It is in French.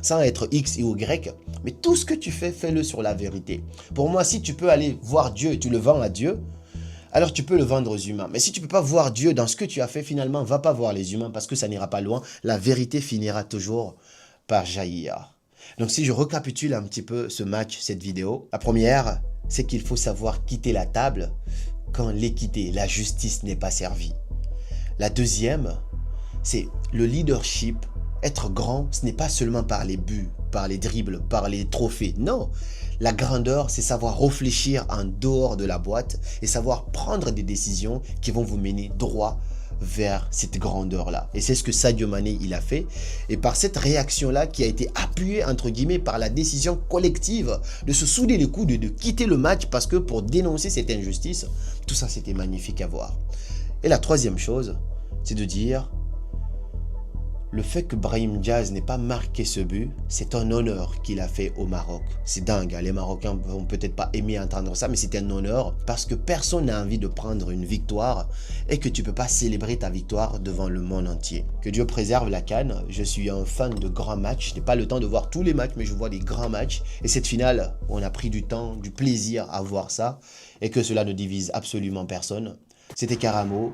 sans être X et Y. Mais tout ce que tu fais, fais-le sur la vérité. Pour moi, si tu peux aller voir Dieu et tu le vends à Dieu, alors tu peux le vendre aux humains. Mais si tu ne peux pas voir Dieu dans ce que tu as fait, finalement, va pas voir les humains parce que ça n'ira pas loin. La vérité finira toujours par jaillir. Donc si je récapitule un petit peu ce match, cette vidéo, la première, c'est qu'il faut savoir quitter la table quand l'équité, la justice n'est pas servie. La deuxième, c'est le leadership. Être grand, ce n'est pas seulement par les buts, par les dribbles, par les trophées. Non, la grandeur, c'est savoir réfléchir en dehors de la boîte et savoir prendre des décisions qui vont vous mener droit vers cette grandeur-là. Et c'est ce que Sadio Mané, il a fait. Et par cette réaction-là, qui a été appuyée, entre guillemets, par la décision collective de se souder les coudes et de quitter le match parce que pour dénoncer cette injustice, tout ça, c'était magnifique à voir. Et la troisième chose, c'est de dire, le fait que Brahim Diaz n'ait pas marqué ce but, c'est un honneur qu'il a fait au Maroc. C'est dingue, hein? Les Marocains vont peut-être pas aimer entendre ça, mais c'est un honneur parce que personne n'a envie de prendre une victoire et que tu peux pas célébrer ta victoire devant le monde entier. Que Dieu préserve la CAN. Je suis un fan de grands matchs. Je n'ai pas le temps de voir tous les matchs, mais je vois des grands matchs. Et cette finale, on a pris du temps, du plaisir à voir ça et que cela ne divise absolument personne. C'était Karamo.